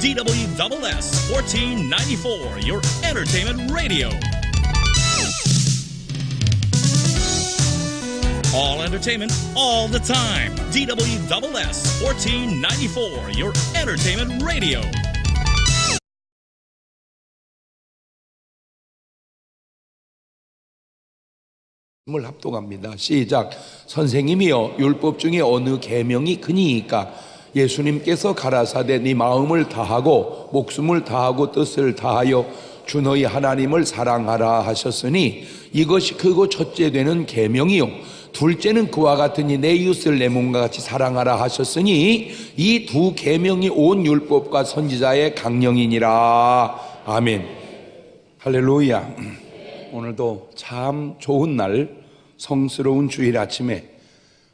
DWSS 1494, your entertainment radio. All entertainment, all the time. DWSS 1494, your entertainment radio. 을 합독합니다. 시작. 선생님이여, 율법 중에 어느 계명이 크니이까? 예수님께서 가라사대 네 마음을 다하고 목숨을 다하고 뜻을 다하여 주 너희 하나님을 사랑하라 하셨으니 이것이 크고 첫째 되는 계명이요 둘째는 그와 같으니 내 이웃을 내 몸과 같이 사랑하라 하셨으니 이 두 계명이 온 율법과 선지자의 강령이니라. 아멘. 할렐루야. 오늘도 참 좋은 날, 성스러운 주일 아침에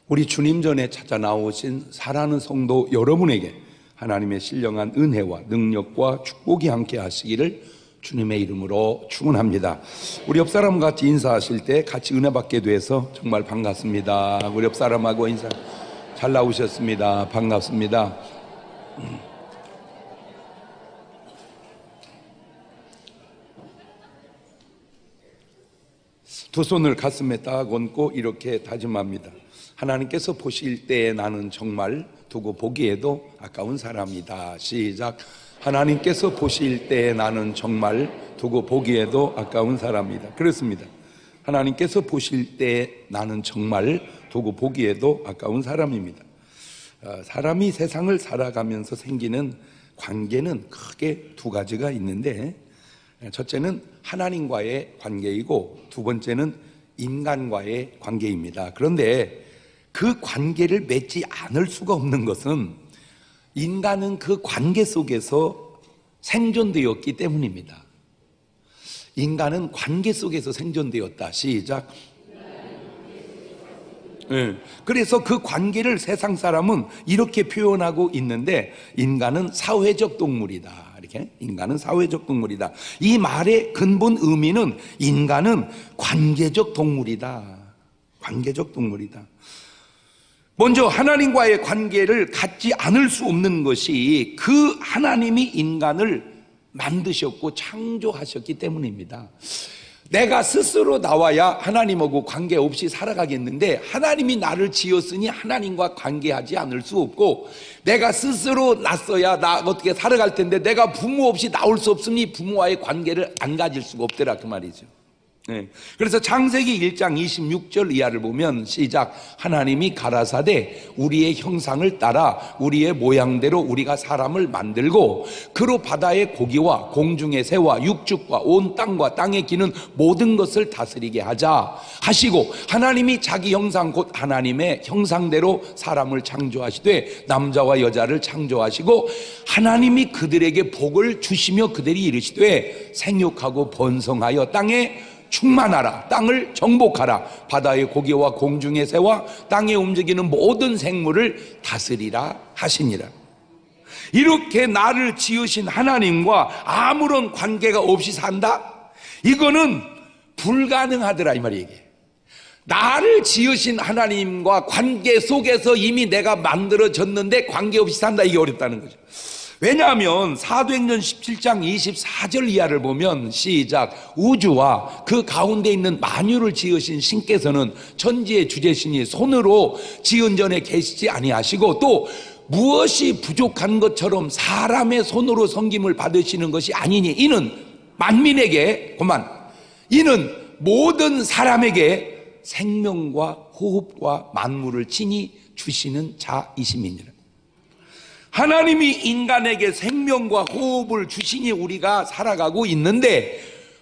우리 주님 전에 찾아 나오신 사랑하는 성도 여러분에게 하나님의 신령한 은혜와 능력과 축복이 함께 하시기를 주님의 이름으로 축원합니다. 우리 옆 사람과 같이 인사하실 때 같이 은혜 받게 돼서 정말 반갑습니다. 우리 옆 사람하고 인사 잘 나오셨습니다. 반갑습니다. 두 손을 가슴에 딱 얹고 이렇게 다짐합니다. 하나님께서 보실 때에 나는 정말 두고 보기에도 아까운 사람이다. 시작. 하나님께서 보실 때에 나는 정말 두고 보기에도 아까운 사람이다. 그렇습니다. 하나님께서 보실 때에 나는 정말 두고 보기에도 아까운 사람입니다. 사람이 세상을 살아가면서 생기는 관계는 크게 두 가지가 있는데, 첫째는 하나님과의 관계이고 두 번째는 인간과의 관계입니다. 그런데 그 관계를 맺지 않을 수가 없는 것은 인간은 그 관계 속에서 생존되었기 때문입니다. 인간은 관계 속에서 생존되었다. 시작. 그래서 그 관계를 세상 사람은 이렇게 표현하고 있는데, 인간은 사회적 동물이다. 이렇게 인간은 사회적 동물이다. 이 말의 근본 의미는 인간은 관계적 동물이다. 관계적 동물이다. 먼저 하나님과의 관계를 갖지 않을 수 없는 것이 그 하나님이 인간을 만드셨고 창조하셨기 때문입니다. 내가 스스로 나와야 하나님하고 관계없이 살아가겠는데, 하나님이 나를 지었으니 하나님과 관계하지 않을 수 없고, 내가 스스로 났어야 나 어떻게 살아갈 텐데 내가 부모 없이 나올 수 없으니 부모와의 관계를 안 가질 수가 없더라, 그 말이죠. 그래서 창세기 1장 26절 이하를 보면 시작. 하나님이 가라사대 우리의 형상을 따라 우리의 모양대로 우리가 사람을 만들고 그로 바다의 고기와 공중의 새와 육축과 온 땅과 땅에 기는 모든 것을 다스리게 하자 하시고, 하나님이 자기 형상 곧 하나님의 형상대로 사람을 창조하시되 남자와 여자를 창조하시고 하나님이 그들에게 복을 주시며 그들이 이르시되 생육하고 번성하여 땅에 충만하라, 땅을 정복하라, 바다의 고기와 공중의 새와 땅에 움직이는 모든 생물을 다스리라 하시니라. 이렇게 나를 지으신 하나님과 아무런 관계가 없이 산다? 이거는 불가능하더라, 이 말이에요. 나를 지으신 하나님과 관계 속에서 이미 내가 만들어졌는데 관계없이 산다, 이게 어렵다는 거죠. 왜냐하면 사도행전 17장 24절 이하를 보면 시작. 우주와 그 가운데 있는 만유를 지으신 신께서는 천지의 주제시니 손으로 지은 전에 계시지 아니하시고 또 무엇이 부족한 것처럼 사람의 손으로 섬김을 받으시는 것이 아니니 이는 만민에게 이는 모든 사람에게 생명과 호흡과 만물을 친히 주시는 자이심이니라. 하나님이 인간에게 생명과 호흡을 주시니 우리가 살아가고 있는데,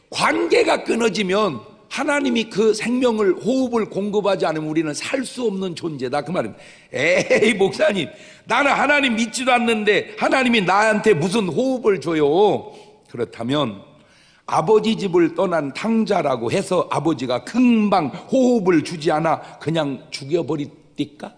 관계가 끊어지면 하나님이 그 생명을 호흡을 공급하지 않으면 우리는 살 수 없는 존재다, 그 말입니다. 에이 목사님, 나는 하나님 믿지도 않는데 하나님이 나한테 무슨 호흡을 줘요? 그렇다면 아버지 집을 떠난 탕자라고 해서 아버지가 금방 호흡을 주지 않아 그냥 죽여버리니까?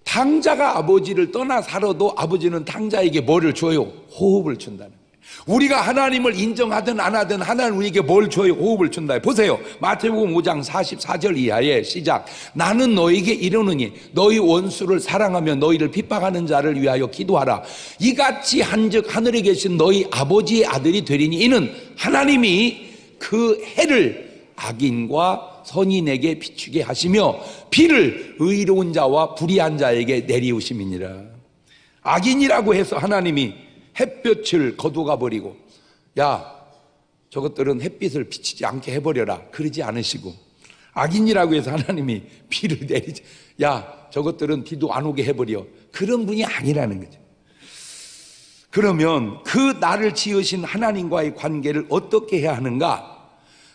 탕자가 아버지를 떠나 살아도 아버지는 탕자에게 뭐를 줘요? 호흡을 준다는 거예요. 우리가 하나님을 인정하든 안 하든 하나님 우리에게 뭘 줘요? 호흡을 준다. 보세요. 마태복음 5장 44절 이하에 시작. 나는 너에게 이르노니 너희 원수를 사랑하며 너희를 핍박하는 자를 위하여 기도하라. 이같이 한즉 하늘에 계신 너희 아버지의 아들이 되리니 이는 하나님이 그 해를 악인과 선인에게 비추게 하시며 비를 의로운 자와 불의한 자에게 내리우심이니라. 악인이라고 해서 하나님이 햇볕을 거두가 버리고 야 저것들은 햇빛을 비치지 않게 해버려라 그러지 않으시고, 악인이라고 해서 하나님이 비를 내리지 야 저것들은 비도 안 오게 해버려 그런 분이 아니라는 거죠. 그러면 그 나를 지으신 하나님과의 관계를 어떻게 해야 하는가?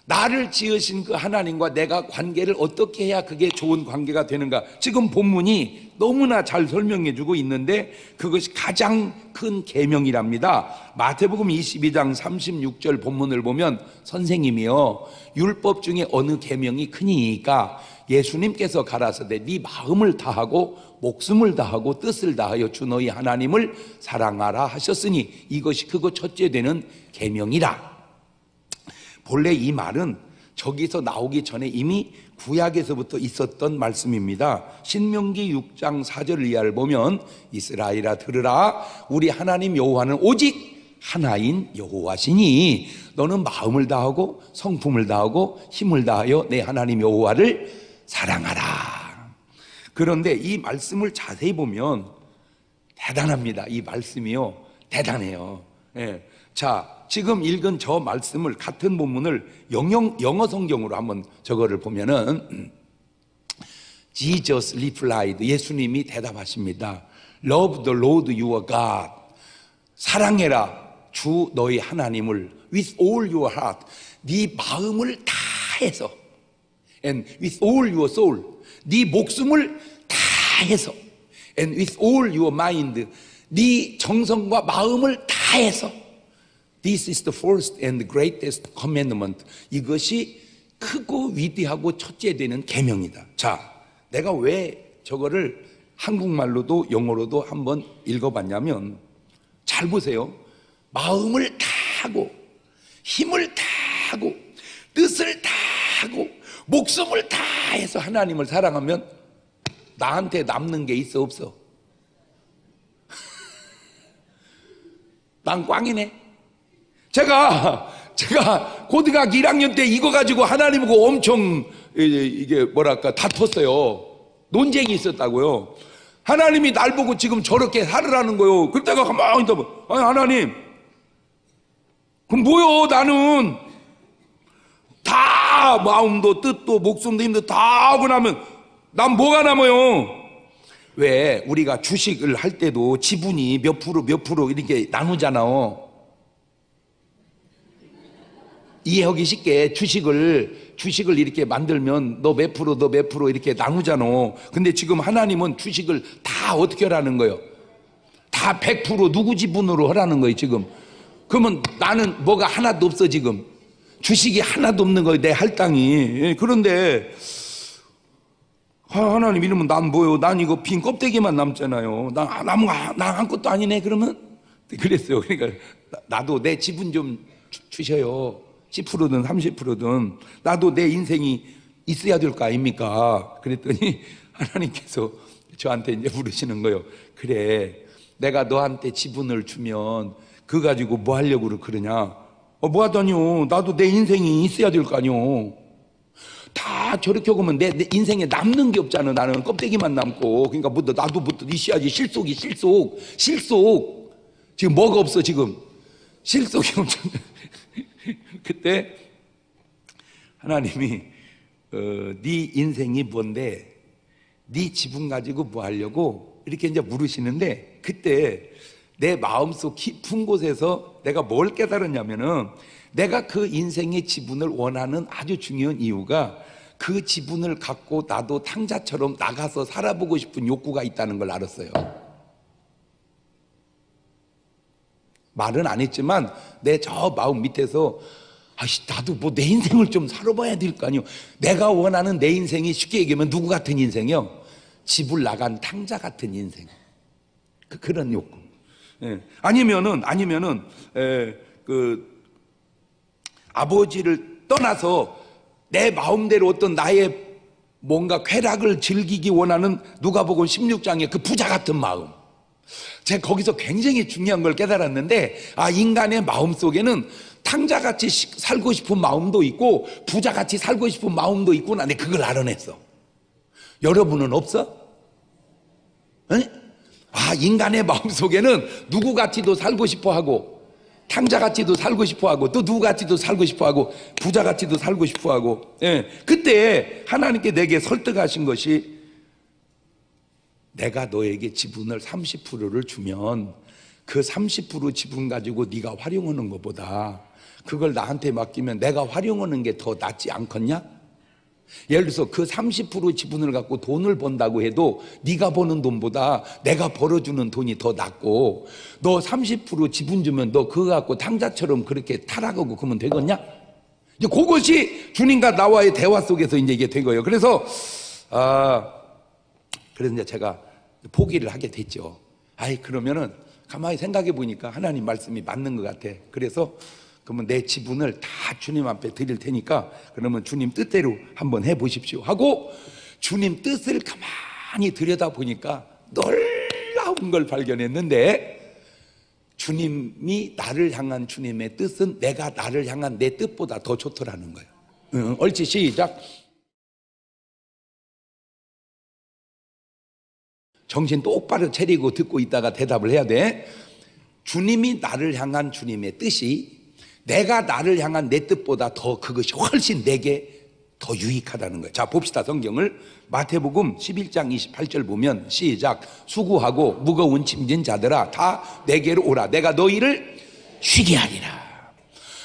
나를 지으신 그 하나님과 내가 관계를 어떻게 해야 그게 좋은 관계가 되는가? 지금 본문이 너무나 잘 설명해 주고 있는데 그것이 가장 큰 계명이랍니다. 마태복음 22장 36절 본문을 보면 선생님이요 율법 중에 어느 계명이 크니까 예수님께서 가라사대 네 마음을 다하고 목숨을 다하고 뜻을 다하여 주 너희 하나님을 사랑하라 하셨으니 이것이 그거 첫째 되는 계명이라. 본래 이 말은 저기서 나오기 전에 이미 구약에서부터 있었던 말씀입니다. 신명기 6장 4절 이하를 보면 이스라엘아 들으라 우리 하나님 여호와는 오직 하나인 여호와시니 너는 마음을 다하고 성품을 다하고 힘을 다하여 내 하나님 여호와를 사랑하라. 그런데 이 말씀을 자세히 보면 대단합니다. 이 말씀이요 대단해요. 예. 자, 지금 읽은 저 말씀을 같은 본문을 영어 성경으로 한번 저거를 보면은 Jesus replied, 예수님이 대답하십니다. Love the Lord your God, 사랑해라 주 너희 하나님을 with all your heart, 네 마음을 다해서, and with all your soul, 네 목숨을 다해서, and with all your mind, 네 정성과 마음을 다해서. This is the first and greatest commandment. 이것이 크고 위대하고 첫째 되는 계명이다. 자, 내가 왜 저거를 한국말로도 영어로도 한번 읽어봤냐면 잘 보세요. 마음을 다하고 힘을 다하고 뜻을 다하고 목숨을 다해서 하나님을 사랑하면 나한테 남는 게 있어 없어? 난 꽝이네. 제가 고등학교 1학년 때 이거 가지고 하나님하고 엄청 이게 뭐랄까 다퉜어요. 논쟁이 있었다고요. 하나님이 날 보고 지금 저렇게 살으라는 거요. 그때가 가만히 있다 봐. 아니 하나님, 그럼 뭐요? 나는 다 마음도 뜻도 목숨도 힘도 다 하고 나면 난 뭐가 남아요? 왜 우리가 주식을 할 때도 지분이 몇 프로 이렇게 나누잖아요. 이해하기 쉽게 주식을 이렇게 만들면 너 몇 프로 이렇게 나누잖아. 근데 지금 하나님은 주식을 다 어떻게 하라는 거예요? 다 100% 누구 지분으로 하라는 거예요 지금. 그러면 나는 뭐가 하나도 없어 지금. 주식이 하나도 없는 거예요 내 할당이. 그런데 하나님 이러면 난 뭐요? 난 이거 빈 껍데기만 남잖아요. 난 아무것도 아니네 그러면. 그랬어요. 그러니까 나도 내 지분 좀 주셔요. 10%든 30%든 나도 내 인생이 있어야 될 거 아닙니까? 그랬더니 하나님께서 저한테 이제 물으시는 거예요. 그래, 내가 너한테 지분을 주면 그거 가지고 뭐 하려고 그러냐? 뭐 하다니요? 나도 내 인생이 있어야 될 거 아니요? 다 저렇게 보면 내 인생에 남는 게 없잖아. 나는 껍데기만 남고. 그러니까 나도 있어야지. 실속. 지금 뭐가 없어 지금? 실속이 엄청. 그때 하나님이 네 인생이 뭔데? 네 지분 가지고 뭐 하려고? 이렇게 이제 물으시는데 그때 내 마음속 깊은 곳에서 내가 뭘 깨달았냐면은 내가 그 인생의 지분을 원하는 아주 중요한 이유가 그 지분을 갖고 나도 탕자처럼 나가서 살아보고 싶은 욕구가 있다는 걸 알았어요. 말은 안 했지만 내 저 마음 밑에서 나도 뭐 내 인생을 좀 살아봐야 될 거 아니요. 내가 원하는 내 인생이 쉽게 얘기하면 누구 같은 인생이요? 집을 나간 탕자 같은 인생. 그런 욕구. 예. 아니면은 그 아버지를 떠나서 내 마음대로 어떤 나의 뭔가 쾌락을 즐기기 원하는 누가복음 16장의 그 부자 같은 마음. 제가 거기서 굉장히 중요한 걸 깨달았는데, 인간의 마음 속에는 탕자같이 살고 싶은 마음도 있고 부자같이 살고 싶은 마음도 있구나. 근데 그걸 알아냈어. 여러분은 없어? 에? 인간의 마음 속에는 누구같이도 살고 싶어 하고, 탕자같이도 살고 싶어 하고, 또 누구같이도 살고 싶어 하고, 부자같이도 살고 싶어 하고. 예. 그때 하나님께 내게 설득하신 것이, 내가 너에게 지분을 30%를 주면 그 30% 지분 가지고 네가 활용하는 것보다 그걸 나한테 맡기면 내가 활용하는 게 더 낫지 않겠냐? 예를 들어서 그 30% 지분을 갖고 돈을 번다고 해도 네가 버는 돈보다 내가 벌어주는 돈이 더 낫고, 너 30% 지분 주면 너 그거 갖고 탕자처럼 그렇게 타락하고 그러면 되겠냐? 이제 그것이 주님과 나와의 대화 속에서 이제 이게 된 거예요. 그래서 이제 제가 포기를 하게 됐죠. 그러면은 가만히 생각해 보니까 하나님 말씀이 맞는 것 같아. 그래서 그러면 내 지분을 다 주님 앞에 드릴 테니까 그러면 주님 뜻대로 한번 해보십시오 하고, 주님 뜻을 가만히 들여다보니까 놀라운 걸 발견했는데, 주님이 나를 향한 주님의 뜻은 내가 나를 향한 내 뜻보다 더 좋더라는 거예요. 옳지, 시작. 정신 똑바로 차리고 듣고 있다가 대답을 해야 돼. 주님이 나를 향한 주님의 뜻이 내가 나를 향한 내 뜻보다 더, 그것이 훨씬 내게 더 유익하다는 거예요. 자, 봅시다. 성경을 마태복음 11장 28절 보면, 시작. 수고하고 무거운 짐진 자들아 다 내게로 오라. 내가 너희를 쉬게 하리라.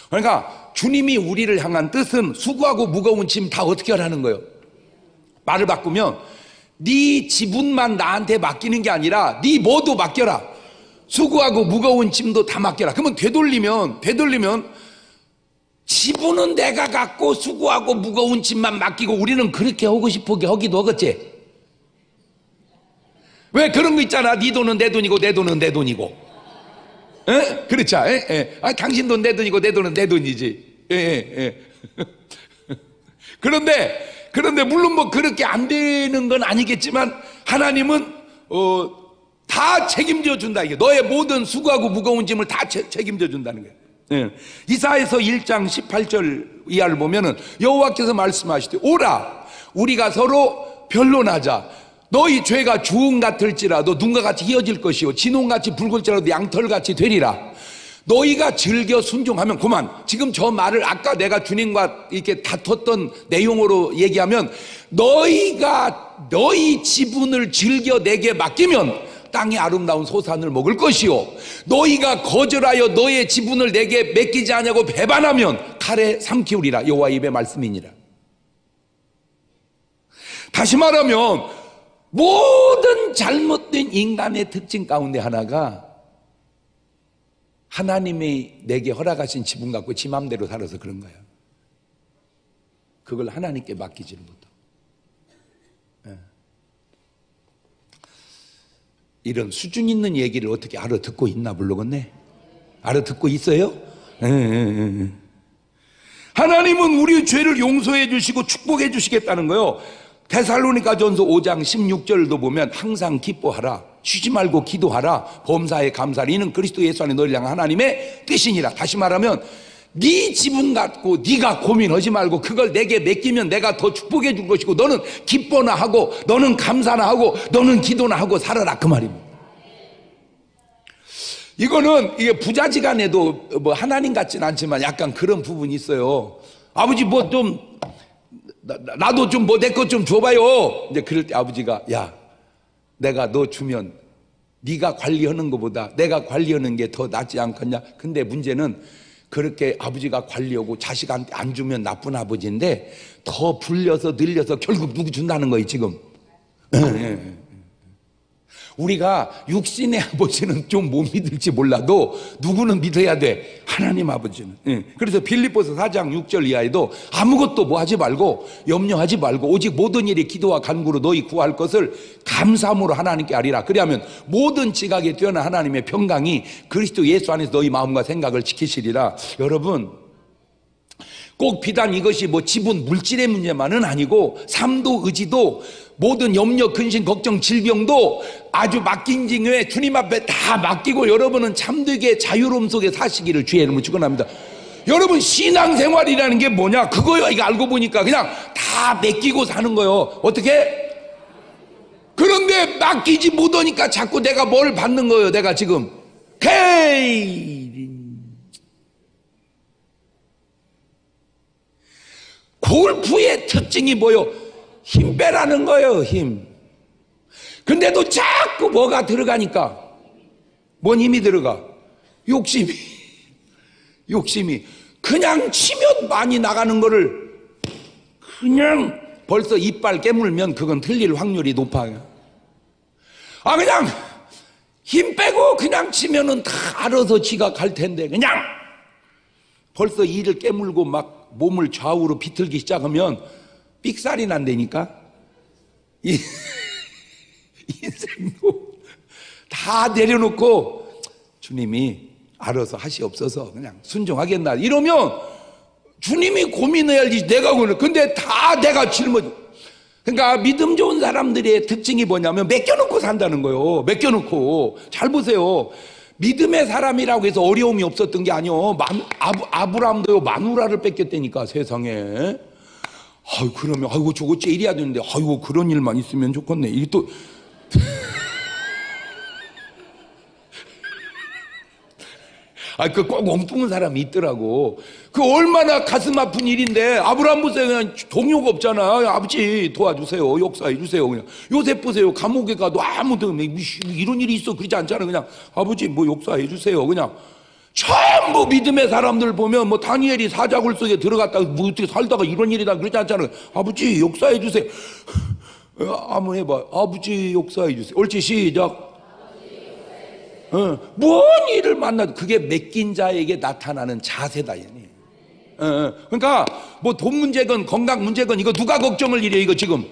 그러니까 주님이 우리를 향한 뜻은 수고하고 무거운 짐 다 어떻게 하라는 거예요? 말을 바꾸면 네 지분만 나한테 맡기는 게 아니라 네 뭐도 맡겨라. 수고하고 무거운 짐도 다 맡겨라. 그러면 되돌리면 지분은 내가 갖고 수고하고 무거운 짐만 맡기고 우리는 그렇게 하고 싶게 하기도 하겠지. 왜 그런 거 있잖아. 네 돈은 내 돈이고 내 돈은 내 돈이고. 에? 그렇죠. 당신 돈 내 돈이고 내 돈은 내 돈이지. 그런데 물론 뭐 그렇게 안 되는 건 아니겠지만 하나님은 다 책임져 준다. 이게 너의 모든 수고하고 무거운 짐을 다 책임져 준다는 거예요. 이사야서 1장 18절 이하를 보면은 여호와께서 말씀하시되, 오라 우리가 서로 변론하자. 너희 죄가 주홍 같을지라도 눈과 같이 희어질 것이요 진홍같이 붉을지라도 양털같이 되리라. 너희가 즐겨 순종하면, 그만. 지금 저 말을 아까 내가 주님과 이렇게 다퉜던 내용으로 얘기하면, 너희가 너희 지분을 즐겨 내게 맡기면 땅의 아름다운 소산을 먹을 것이요 너희가 거절하여 너의 지분을 내게 맡기지 아니하고 배반하면 칼에 삼키우리라. 여호와 입의 말씀이니라. 다시 말하면 모든 잘못된 인간의 특징 가운데 하나가 하나님이 내게 허락하신 지분 갖고 지 맘대로 살아서 그런 거예요. 그걸 하나님께 맡기지를 못하고. 이런 수준 있는 얘기를 어떻게 알아듣고 있나 모르겠네. 알아듣고 있어요? 하나님은 우리의 죄를 용서해 주시고 축복해 주시겠다는 거예요. 데살로니가전서 5장 16절도 보면 항상 기뻐하라, 쉬지 말고 기도하라, 범사에 감사하라, 이는 그리스도 예수 안에 너희를 향한 하나님의 뜻이니라. 다시 말하면 네 지분 갖고 네가 고민하지 말고 그걸 내게 맡기면 내가 더 축복해 줄 것이고, 너는 기뻐나 하고 너는 감사나 하고 너는 기도나 하고 살아라, 그 말입니다. 이게 부자지간에도 뭐 하나님 같진 않지만 약간 그런 부분이 있어요. 아버지 뭐 좀 나도 좀 뭐 내 것 좀 줘봐요. 이제 그럴 때 아버지가, 야, 내가 너 주면 네가 관리하는 것보다 내가 관리하는 게 더 낫지 않겠냐. 근데 문제는 그렇게 아버지가 관리하고 자식한테 안 주면 나쁜 아버지인데 더 불려서 늘려서 결국 누구 준다는 거예요 지금. 우리가 육신의 아버지는 좀 못 믿을지 몰라도 누구는 믿어야 돼? 하나님 아버지는. 그래서 빌립보서 4장 6절 이하에도 아무것도 뭐 하지 말고 염려하지 말고 오직 모든 일에 기도와 간구로 너희 구할 것을 감사함으로 하나님께 아리라. 그리하면 모든 지각에 뛰어난 하나님의 평강이 그리스도 예수 안에서 너희 마음과 생각을 지키시리라. 여러분, 꼭 비단 이것이 뭐 지분 물질의 문제만은 아니고 삶도 의지도 모든 염려, 근심, 걱정, 질병도 아주 맡긴 징후에 주님 앞에 다 맡기고 여러분은 참되게 자유로움 속에 사시기를 주의 이름으로 축원합니다. 여러분, 신앙생활이라는 게 뭐냐? 그거요. 이거 알고 보니까 그냥 다 맡기고 사는 거예요. 어떻게? 그런데 맡기지 못하니까 자꾸 내가 뭘 받는 거예요. 내가 지금 골프의 특징이 뭐요? 힘 빼라는 거예요. 힘. 근데도 자꾸 뭐가 들어가니까 뭔 힘이 들어가? 욕심이 그냥 치면 많이 나가는 거를 그냥 벌써 이빨 깨물면 그건 틀릴 확률이 높아요. 그냥 힘 빼고 그냥 치면은 다 알아서 지가 갈 텐데 그냥 벌써 이를 깨물고 막 몸을 좌우로 비틀기 시작하면 삑살이 난다니까. 인생도 다 내려놓고 주님이 알아서 하시옵소서 그냥 순종하겠나 이러면 주님이 고민해야지 내가 고민해. 근데 다 내가 짊어져. 그러니까 믿음 좋은 사람들의 특징이 뭐냐면 맡겨놓고 산다는 거예요. 맡겨놓고. 잘 보세요. 믿음의 사람이라고 해서 어려움이 없었던 게 아니요. 아브라함도요 마누라를 뺏겼다니까 세상에. 그러면 저거 째려야 되는데 그런 일만 있으면 좋겠네. 이게 또 꼭 엉뚱한 사람이 있더라고. 그 얼마나 가슴 아픈 일인데 아브라함 보세요. 그냥 동요가 없잖아. 아버지 도와주세요. 역사해 주세요. 그냥 요셉 보세요. 감옥에 가도 아무도 이런 일이 있어 그러지 않잖아. 그냥 아버지 뭐 역사해 주세요. 그냥 전부 믿음의 사람들 보면 뭐 다니엘이 사자굴 속에 들어갔다가 뭐 어떻게 살다가 이런 일이다 그러지 않잖아. 아버지 역사해 주세요. 한번 해봐. 아버지 역사해 주세요. 옳지 시작. 뭔 일을 만나도 그게 맡긴 자에게 나타나는 자세다. 그러니까 뭐 돈 문제건 건강 문제건 이거 누가 걱정을 일이에요. 이거 지금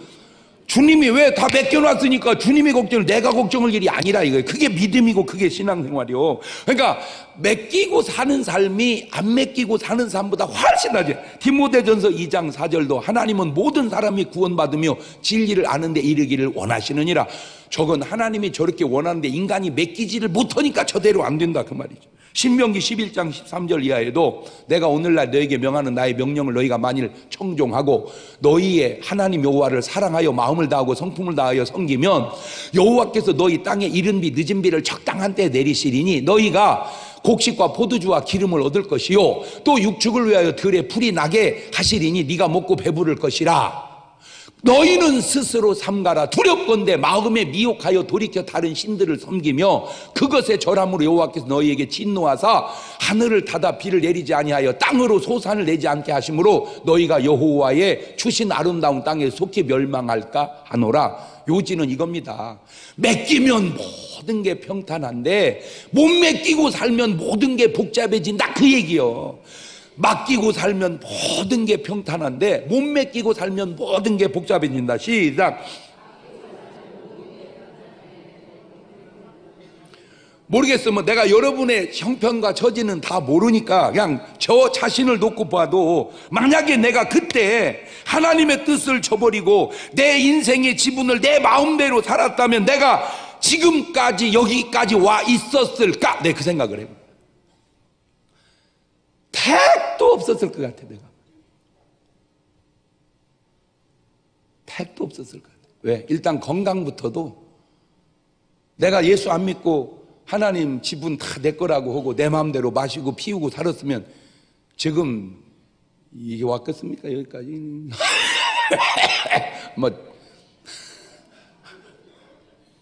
주님이 왜 다 맡겨놨으니까 주님이 걱정을 내가 걱정을 일이 아니라 이거예요. 그게 믿음이고 그게 신앙생활이요. 그러니까 맡기고 사는 삶이 안 맡기고 사는 삶보다 훨씬 나지. 디모데전서 2장 4절도 하나님은 모든 사람이 구원받으며 진리를 아는데 이르기를 원하시느니라. 저건 하나님이 저렇게 원하는데 인간이 맡기지를 못하니까 저대로 안 된다 그 말이죠. 신명기 11장 13절 이하에도 내가 오늘날 너에게 명하는 나의 명령을 너희가 만일 청종하고 너희의 하나님 여호와를 사랑하여 마음을 다하고 성품을 다하여 섬기면 여호와께서 너희 땅에 이른 비 늦은 비를 적당한 때에 내리시리니 너희가 곡식과 포도주와 기름을 얻을 것이요 또 육축을 위하여 들에 풀이 나게 하시리니 네가 먹고 배부를 것이라. 너희는 스스로 삼가라. 두렵건대 마음에 미혹하여 돌이켜 다른 신들을 섬기며 그것에 절함으로 여호와께서 너희에게 진노하사 하늘을 닫아 비를 내리지 아니하여 땅으로 소산을 내지 않게 하심으로 너희가 여호와의 주신 아름다운 땅에 속히 멸망할까 하노라. 요지는 이겁니다. 맡기면 모든 게 평탄한데 못 맡기고 살면 모든 게 복잡해진다 그 얘기요. 맡기고 살면 모든 게 평탄한데 못 맡기고 살면 모든 게 복잡해진다. 시작. 모르겠어. 뭐 내가 여러분의 형편과 처지는 다 모르니까 그냥 저 자신을 놓고 봐도 만약에 내가 그때 하나님의 뜻을 저버리고 내 인생의 지분을 내 마음대로 살았다면 내가 지금까지 여기까지 와 있었을까? 내 그 생각을 해봐. 택도 없었을 것 같아. 내가 택도 없었을 것 같아. 왜? 일단 건강부터도 내가 예수 안 믿고 하나님 지분 다 내 거라고 하고 내 마음대로 마시고 피우고 살았으면 지금 이게 왔겠습니까? 여기까지 뭐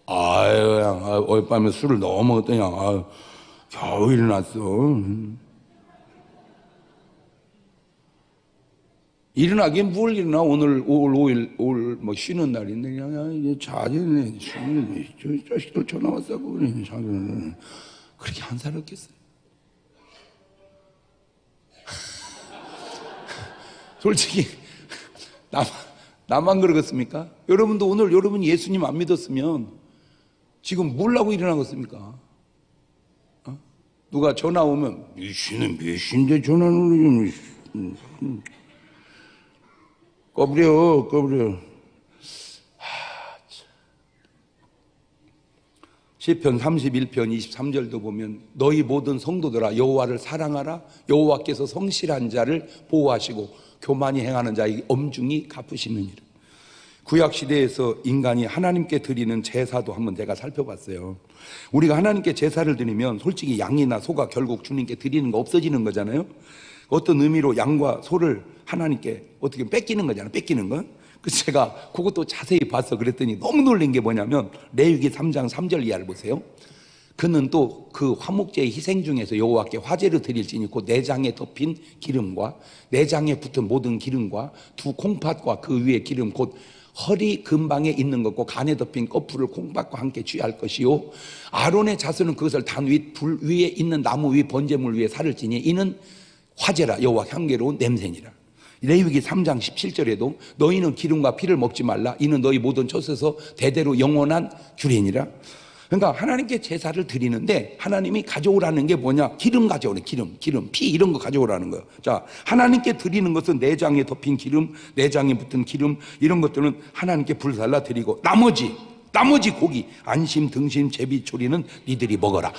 그냥 어젯밤에 술을 너무 먹었더니 겨우 일어났어. 일어나긴 뭘 일어나. 오늘 5월 5일 뭐 쉬는 날인데 그냥 이제 자제네. 저 자식들 전화 왔다고 그래. 자제는 그렇게 한 살 없겠어요. 솔직히 나만 그러겠습니까? 여러분도 오늘 여러분 예수님 안 믿었으면 지금 뭘라고 일어나겠습니까? 누가 전화 오면 몇 시인데 전화를 꺼버려. 시편 31편 23절도 보면 너희 모든 성도들아 여호와를 사랑하라. 여호와께서 성실한 자를 보호하시고 교만히 행하는 자에게 엄중히 갚으시느니라. 구약시대에서 인간이 하나님께 드리는 제사도 한번 제가 살펴봤어요. 우리가 하나님께 제사를 드리면 솔직히 양이나 소가 결국 주님께 드리는 거 없어지는 거잖아요. 어떤 의미로 양과 소를 하나님께 어떻게 뺏기는 거잖아요. 뺏기는 거. 그래서 제가 그것도 자세히 봐서 그랬더니 너무 놀란 게 뭐냐면 레위기 3장 3절 이하를 보세요. 그는 또 그 화목제의 희생 중에서 여호와께 화제를 드릴지니 곧 내장에 덮인 기름과 내장에 붙은 모든 기름과 두 콩팥과 그 위에 기름 곧 허리 근방에 있는 것과 간에 덮인 꺼풀을 콩팥과 함께 취할 것이요 아론의 자손은 그것을 단 윗 불 위에 있는 나무 위 번제물 위에 살을 지니 이는 화제라 여호와 향기로운 냄새니라. 레위기 3장 17절에도 너희는 기름과 피를 먹지 말라 이는 너희 모든 젖에서 대대로 영원한 규례니라. 그러니까 하나님께 제사를 드리는데 하나님이 가져오라는 게 뭐냐? 기름 가져오래. 기름, 피 이런 거 가져오라는 거예요. 자, 하나님께 드리는 것은 내장에 덮인 기름, 내장에 붙은 기름 이런 것들은 하나님께 불살라 드리고 나머지 고기, 안심, 등심, 제비, 조리는 니들이 먹어라.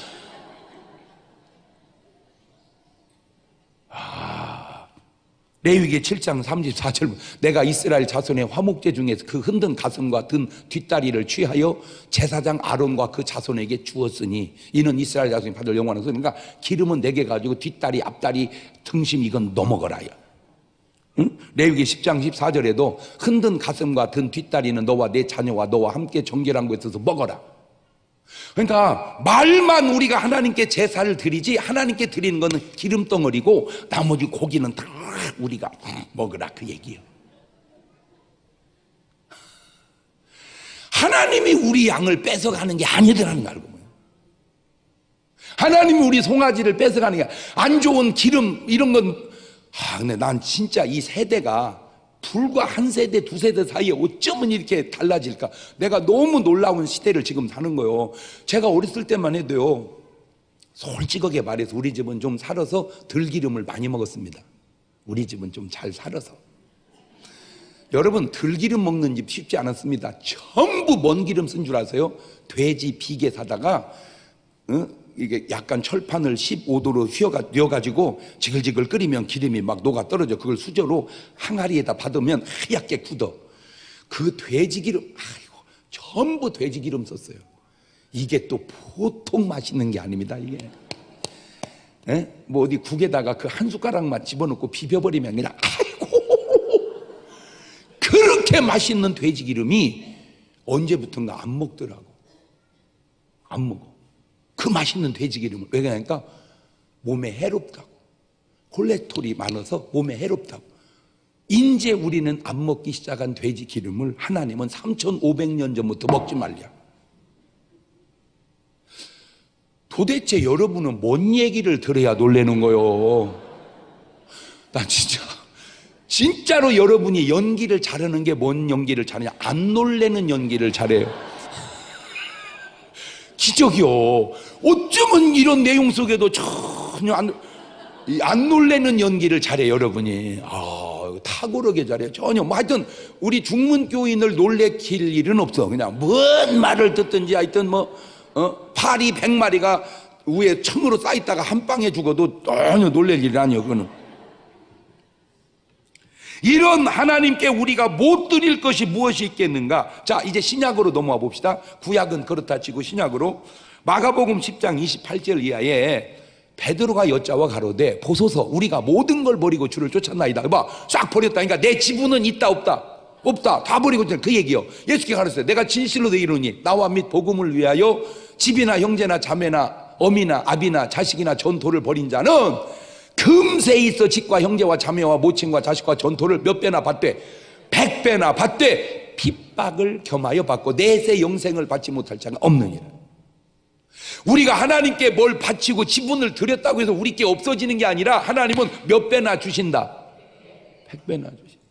레위기 7장 34절 내가 이스라엘 자손의 화목제 중에서 그 흔든 가슴과 든 뒷다리를 취하여 제사장 아론과 그 자손에게 주었으니 이는 이스라엘 자손이 받을 영원한 것. 그러니까 기름은 4개 가지고 뒷다리 앞다리 등심 이건 너 먹어라. 응? 레위기 10장 14절에도 흔든 가슴과 든 뒷다리는 너와 내 자녀와 너와 함께 정결한 것에 있어서 먹어라. 그러니까 말만 우리가 하나님께 제사를 드리지 하나님께 드리는 것은 기름덩어리고 나머지 고기는 다 우리가 먹으라 그 얘기예요. 하나님이 우리 양을 뺏어가는 게 아니더라는 거 알고. 하나님이 우리 송아지를 뺏어가는 게 안 좋은 기름 이런 건 근데 난 진짜 이 세대가 불과 한 세대 두 세대 사이에 어쩌면 이렇게 달라질까. 내가 너무 놀라운 시대를 지금 사는 거예요. 제가 어렸을 때만 해도요 솔직하게 말해서 우리 집은 좀 살아서 들기름을 많이 먹었습니다. 우리 집은 좀 잘 살아서. 여러분 들기름 먹는 집 쉽지 않았습니다. 전부 먼 기름 쓴 줄 아세요? 돼지 비계 사다가 이게 약간 철판을 15도로 휘어가지고 지글지글 끓이면 기름이 막 녹아 떨어져. 그걸 수저로 항아리에다 받으면 하얗게 굳어. 그 돼지기름 전부 돼지기름 썼어요. 이게 또 보통 맛있는 게 아닙니다. 이게 뭐 어디 국에다가 그 한 숟가락만 집어넣고 비벼버리면 그냥 그렇게 맛있는 돼지기름이 언제부턴가 안 먹더라고. 안 먹어. 그 맛있는 돼지기름을. 왜 그러니까 몸에 해롭다고. 콜레스테롤이 많아서 몸에 해롭다고. 이제 우리는 안 먹기 시작한 돼지기름을 하나님은 3,500년 전부터 먹지 말랴. 도대체 여러분은 뭔 얘기를 들어야 놀라는 거요? 나 진짜로 여러분이 연기를 잘하는 게 뭔 연기를 잘하냐? 안 놀래는 연기를 잘해요. 기적이요. 어쩌면 이런 내용 속에도 전혀 안 놀래는 연기를 잘해 여러분이. 탁월하게 잘해요. 전혀 뭐 하여튼 우리 중문교인을 놀래킬 일은 없어. 그냥 뭔 말을 듣든지 하여튼 파리 100마리가 위에 청으로 쌓였다가 한 방에 죽어도 전혀 놀랄 일이 아니에요. 그거는. 이런 하나님께 우리가 못 드릴 것이 무엇이 있겠는가? 자, 이제 신약으로 넘어와 봅시다. 구약은 그렇다 치고 신약으로 마가복음 10장 28절 이하에 베드로가 여자와 가로되 보소서 우리가 모든 걸 버리고 주를 쫓았나이다. 봐, 싹 버렸다니까. 내 지분은 있다 없다? 없다. 다 버리고 그 얘기요. 예수께서 가르쳤어요. 내가 진실로 너희 이르노니 나와 및 복음을 위하여 집이나 형제나 자매나 어미나 아비나 자식이나 전토를 벌인 자는 그 금세 있어 집과 형제와 자매와 모친과 자식과 전토를 몇 배나 받되 100배나 받되 핍박을 겸하여 받고 내세 영생을 받지 못할 자가 없느니라. 우리가 하나님께 뭘 바치고 지분을 드렸다고 해서 우리 게 없어지는 게 아니라 하나님은 몇 배나 주신다. 100배나 주신다.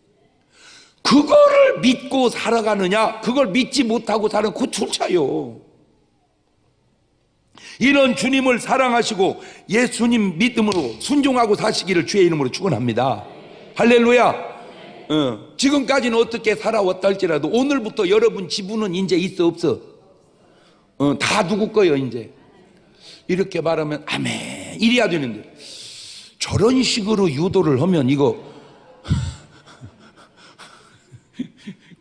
그거를 믿고 살아가느냐, 그걸 믿지 못하고 사는 그 출차요. 이런 주님을 사랑하시고 예수님 믿음으로 순종하고 사시기를 주의 이름으로 축원합니다. 할렐루야. 지금까지는 어떻게 살아왔다 할지라도 오늘부터 여러분 지분은 이제 있어 없어? 다 누구 거예요 이제? 이렇게 말하면 아멘 이래야 되는데 저런 식으로 유도를 하면 이거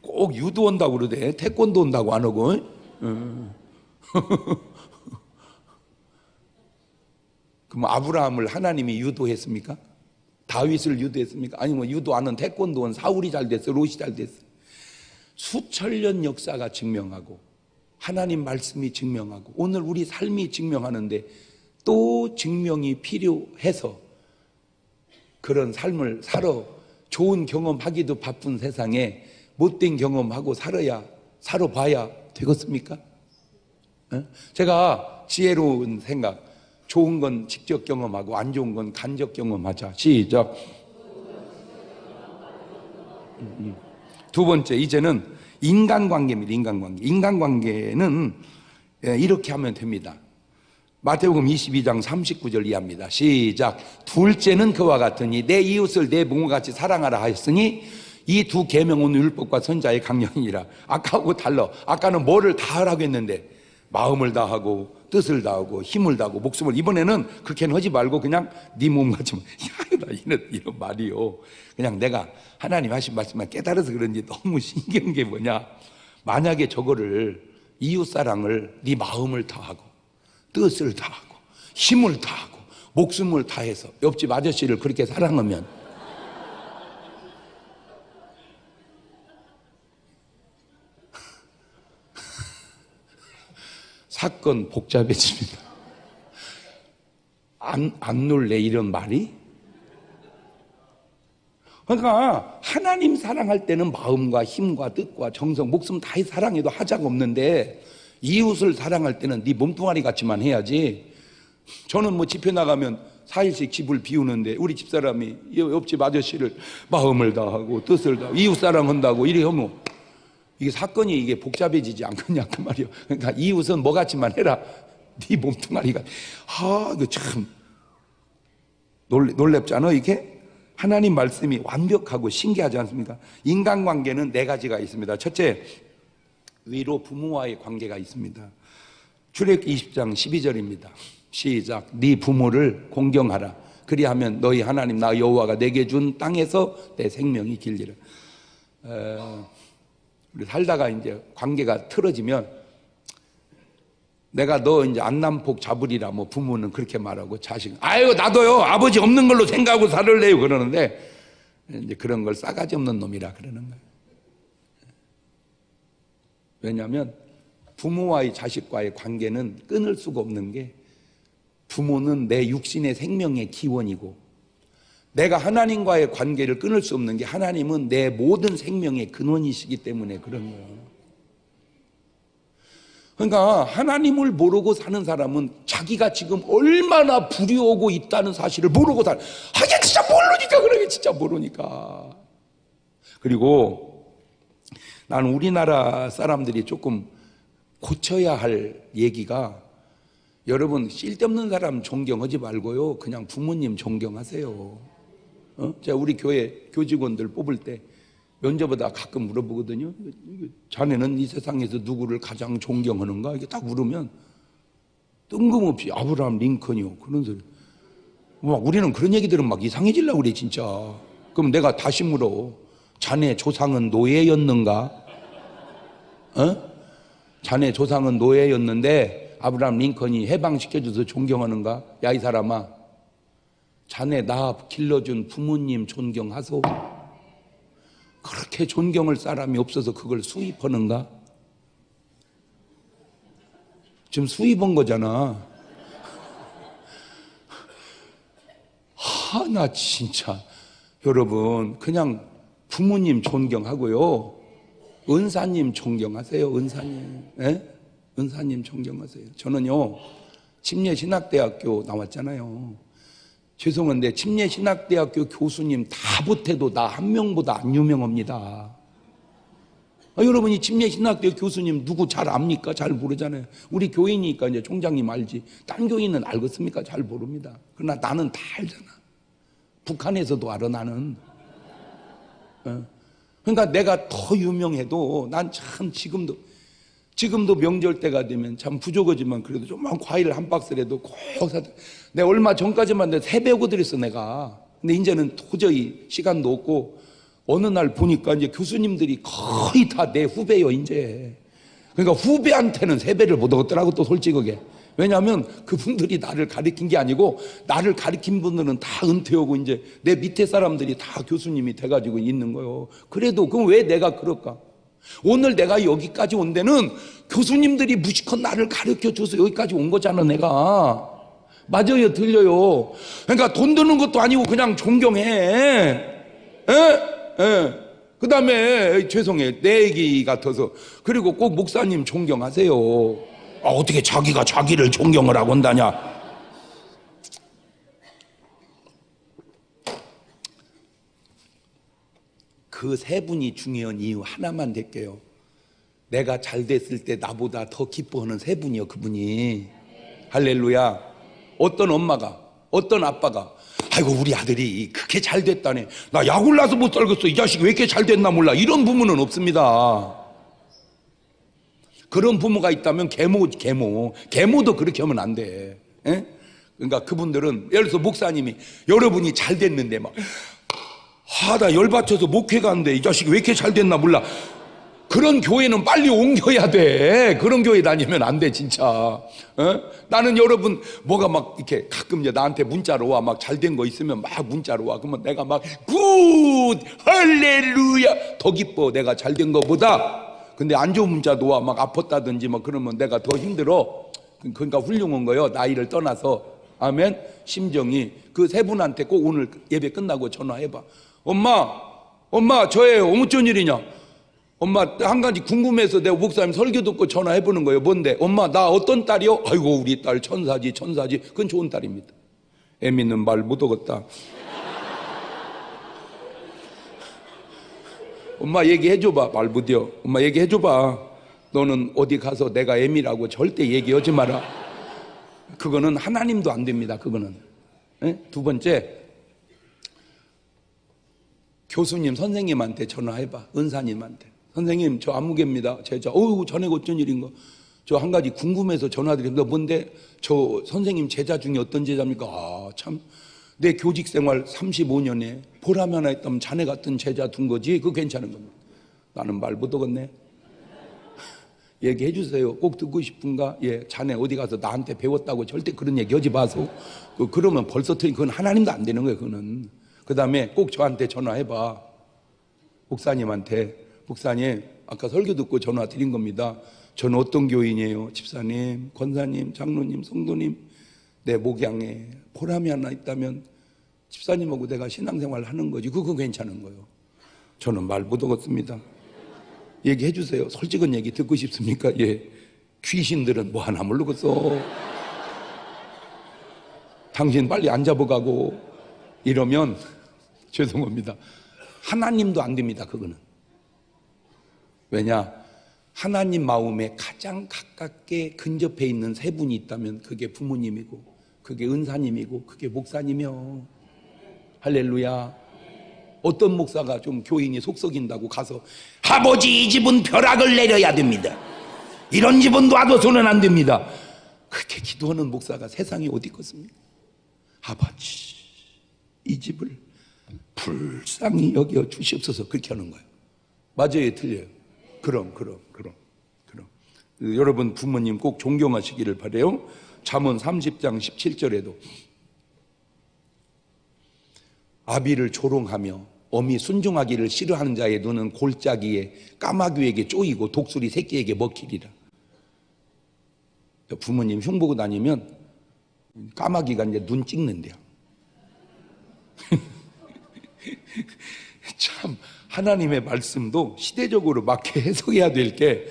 꼭 유도 온다고 그러대. 태권도 온다고 안 하고. 그럼 아브라함을 하나님이 유도했습니까? 다윗을 유도했습니까? 아니면 유도 안 한 태권도 온 사울이 잘 됐어? 롯이 잘 됐어? 수천년 역사가 증명하고 하나님 말씀이 증명하고 오늘 우리 삶이 증명하는데 또 증명이 필요해서 그런 삶을 살아 좋은 경험하기도 바쁜 세상에 못된 경험하고 살아봐야 되겠습니까? 제가 지혜로운 생각, 좋은 건 직접 경험하고 안 좋은 건 간접 경험하자. 시작. 두 번째, 이제는 인간관계입니다. 인간관계는 이렇게 하면 됩니다. 마태복음 22장 39절 이하입니다. 시작. 둘째는 그와 같으니 내 이웃을 내 몸과 같이 사랑하라 하였으니 이 두 계명은 율법과 선자의 강령이니라. 아까하고 달라. 아까는 뭐를 다 하라고 했는데 마음을 다하고 뜻을 다하고 힘을 다하고 목숨을, 이번에는 그렇게는 하지 말고 그냥 네 몸 같지만 이런 말이요. 그냥 내가 하나님 하신 말씀만 깨달아서 그런지 너무 신기한 게 뭐냐, 만약에 저거를 이웃사랑을 네 마음을 다하고 뜻을 다하고 힘을 다하고 목숨을 다해서 옆집 아저씨를 그렇게 사랑하면 사건 복잡해집니다. 안 놀래 이런 말이? 그러니까 하나님 사랑할 때는 마음과 힘과 뜻과 정성 목숨 다해 사랑해도 하자가 없는데 이웃을 사랑할 때는 네 몸뚱아리 같이만 해야지. 저는 뭐 집회 나가면 4일씩 집을 비우는데 우리 집사람이 옆집 아저씨를 마음을 다하고 뜻을 다하고 이웃 사랑한다고 이래 하면 이게 사건이 이게 복잡해지지 않겠냐 그 말이요. 그러니까 이웃은 뭐 같지만 해라. 네 몸뚱아리가. 이거 참 놀랍잖아 이게. 하나님 말씀이 완벽하고 신기하지 않습니까? 인간관계는 네 가지가 있습니다. 첫째, 위로 부모와의 관계가 있습니다. 출애굽기 20장 12절입니다. 시작. 네 부모를 공경하라. 그리하면 너희 하나님 나 여호와가 내게 준 땅에서 내 생명이 길리라. 우리 살다가 이제 관계가 틀어지면 내가 너 이제 안남폭 잡으리라 뭐 부모는 그렇게 말하고 자식 아유 나도요 아버지 없는 걸로 생각하고 살을래요 그러는데 이제 그런 걸 싸가지 없는 놈이라 그러는 거예요. 왜냐하면 부모와의 자식과의 관계는 끊을 수가 없는 게 부모는 내 육신의 생명의 기원이고 내가 하나님과의 관계를 끊을 수 없는 게 하나님은 내 모든 생명의 근원이시기 때문에 그런 거예요. 그러니까 하나님을 모르고 사는 사람은 자기가 지금 얼마나 부려오고 있다는 사실을 모르고 살아. 이게 진짜 모르니까 그러게 진짜 모르니까. 그리고 나는 우리나라 사람들이 조금 고쳐야 할 얘기가 여러분 쓸데없는 사람 존경하지 말고요 그냥 부모님 존경하세요. 제가 우리 교회 교직원들 뽑을 때 면접하다 가끔 물어보거든요. 자네는 이 세상에서 누구를 가장 존경하는가? 이렇게 딱 물으면 뜬금없이 아브라함 링컨이요. 그런 소리. 막 우리는 그런 얘기 들으면 막 이상해지려고 그래 진짜. 그럼 내가 다시 물어. 자네 조상은 노예였는가? 자네 조상은 노예였는데 아브라함 링컨이 해방시켜줘서 존경하는가? 야 이 사람아, 자네 나 길러준 부모님 존경하소. 그렇게 존경할 사람이 없어서 그걸 수입하는가? 지금 수입한 거잖아. 나 진짜 여러분 그냥 부모님 존경하고요. 은사님 존경하세요. 은사님. 예? 은사님 존경하세요. 저는요. 침례신학대학교 나왔잖아요. 죄송한데 침례신학대학교 교수님 다 못해도 나 한 명보다 안 유명합니다. 여러분이 침례신학대학교 교수님 누구 잘 압니까? 잘 모르잖아요. 우리 교인이니까 이제 총장님 알지. 딴 교인은 알겠습니까? 잘 모릅니다. 그러나 나는 다 알잖아. 북한에서도 알아 나는. 그러니까 내가 더 유명해도 난 참 지금도 명절 때가 되면 참 부족하지만 그래도 좀만 과일 한 박스라도 꼭 사다. 내가 얼마 전까지만 해도 3배 드렸어 내가. 근데 이제는 도저히 시간도 없고 어느 날 보니까 이제 교수님들이 거의 다 내 후배요 이제. 그러니까 후배한테는 3배를 못 얻었더라고 또 솔직하게. 왜냐하면 그분들이 나를 가르친 게 아니고 나를 가르친 분들은 다 은퇴하고 이제 내 밑에 사람들이 다 교수님이 돼가지고 있는 거예요. 그래도 그럼 왜 내가 그럴까? 오늘 내가 여기까지 온 데는 교수님들이 무지껏 나를 가르쳐줘서 여기까지 온 거잖아 내가. 맞아요 들려요. 그러니까 돈 드는 것도 아니고 그냥 존경해. 그 다음에 죄송해요 내 얘기 같아서. 그리고 꼭 목사님 존경하세요. 어떻게 자기가 자기를 존경을 하고 한다냐. 그 3분이 중요한 이유 하나만 댈게요. 내가 잘 됐을 때 나보다 더 기뻐하는 3분이요 그분이. 할렐루야. 어떤 엄마가 어떤 아빠가 아이고 우리 아들이 그렇게 잘 됐다네. 나 약을 나서 못 살겠어. 이 자식이 왜 이렇게 잘 됐나 몰라. 이런 부모는 없습니다. 그런 부모가 있다면 계모도 그렇게 하면 안 돼. 에? 그러니까 그분들은 예를 들어서 목사님이 여러분이 잘 됐는데 막 나 열받쳐서 목회 가는데 이 자식이 왜 이렇게 잘 됐나 몰라. 그런 교회는 빨리 옮겨야 돼. 그런 교회 다니면 안 돼 진짜. 나는 여러분 뭐가 막 이렇게 가끔 이제 나한테 문자로 와. 막 잘 된 거 있으면 막 문자로 와. 그러면 내가 막 굿 할렐루야 더 기뻐 내가 잘 된 거보다. 근데 안 좋은 문자도 와. 막 아팠다든지 막 그러면 내가 더 힘들어. 그러니까 훌륭한 거예요. 나이를 떠나서. 아멘. 심정이. 그 3분한테 꼭 오늘 예배 끝나고 전화해봐. 엄마 저예요. 어무쩐 일이냐. 엄마 한 가지 궁금해서 내가 목사님 설교 듣고 전화해보는 거예요. 뭔데? 엄마 나 어떤 딸이요? 아이고 우리 딸 천사지. 그건 좋은 딸입니다. 애미는 말 못하겠다. 엄마 얘기해줘봐. 말 못해요. 엄마 얘기해줘봐. 너는 어디 가서 내가 애미라고 절대 얘기하지 마라. 그거는 하나님도 안 됩니다. 그거는. 두 번째, 교수님 선생님한테 전화해봐. 은사님한테. 선생님 저 아무개입니다. 제자. 전에 어쩐 일인가. 저 한 가지 궁금해서 전화드립니다. 뭔데? 저 선생님 제자 중에 어떤 제자입니까? 참 내 교직 생활 35년에 보람 하나 있다면 자네 같은 제자 둔 거지. 그거 괜찮은 겁니다. 나는 말 못하겠네. 얘기해 주세요. 꼭 듣고 싶은가? 예, 자네 어디 가서 나한테 배웠다고 절대 그런 얘기 하지 마소. 그러면 벌써 그건 하나님도 안 되는 거예요. 그거는. 그 다음에 꼭 저한테 전화해봐. 목사님한테. 목사님 아까 설교 듣고 전화 드린 겁니다. 저는 어떤 교인이에요? 집사님, 권사님, 장로님, 성도님 내 목양에 보람이 하나 있다면 집사님하고 내가 신앙생활 하는 거지. 그거 괜찮은 거예요. 저는 말 못하겠습니다. 얘기해 주세요. 솔직한 얘기 듣고 싶습니까? 예. 귀신들은 뭐 하나 모르겠어. 당신 빨리 안 잡아가고 이러면 죄송합니다. 하나님도 안 됩니다. 그거는. 왜냐? 하나님 마음에 가장 가깝게 근접해 있는 3분이 있다면 그게 부모님이고 그게 은사님이고 그게 목사님이요. 할렐루야. 어떤 목사가 좀 교인이 속썩인다고 가서 아버지 이 집은 벼락을 내려야 됩니다. 이런 집은 놔둬서는 안 됩니다. 그렇게 기도하는 목사가 세상에 어디 있겠습니까? 아버지 이 집을 불쌍히 여겨 주시옵소서. 그렇게 하는 거예요. 맞아요 틀려요? 그럼 여러분 부모님 꼭 존경하시기를 바라요. 잠언 30장 17절에도 아비를 조롱하며 어미 순종하기를 싫어하는 자의 눈은 골짜기에 까마귀에게 쪼이고 독수리 새끼에게 먹히리라. 부모님 흉보고 다니면 까마귀가 이제 눈 찍는데요. 참 하나님의 말씀도 시대적으로 맞게 해석해야 될 게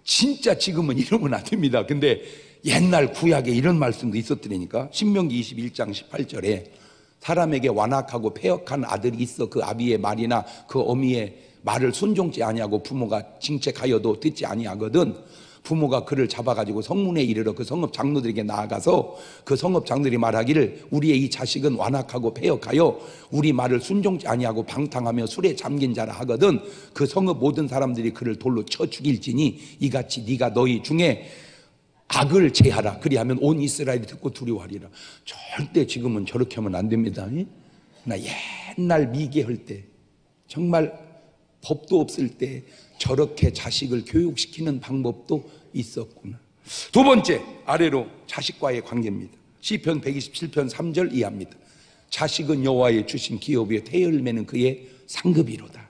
진짜 지금은 이러면 안 됩니다. 근데 옛날 구약에 이런 말씀도 있었더라니까. 신명기 21장 18절에 사람에게 완악하고 패역한 아들이 있어 그 아비의 말이나 그 어미의 말을 순종치 아니하고 부모가 징책하여도 듣지 아니하거든 부모가 그를 잡아가지고 성문에 이르러 그 성읍 장로들에게 나아가서 그 성읍 장로들이 말하기를 우리의 이 자식은 완악하고 패역하여 우리 말을 순종치 아니하고 방탕하며 술에 잠긴 자라 하거든 그 성읍 모든 사람들이 그를 돌로 쳐 죽일지니 이같이 네가 너희 중에 악을 제하라 그리하면 온 이스라엘이 듣고 두려워하리라. 절대 지금은 저렇게 하면 안 됩니다. 나 옛날 미개할 때 정말 법도 없을 때 저렇게 자식을 교육시키는 방법도 있었구나. 두 번째, 아래로 자식과의 관계입니다. 시편 127편 3절 이하입니다. 자식은 여호와의 주신 기업이요 태열매는 그의 상급이로다.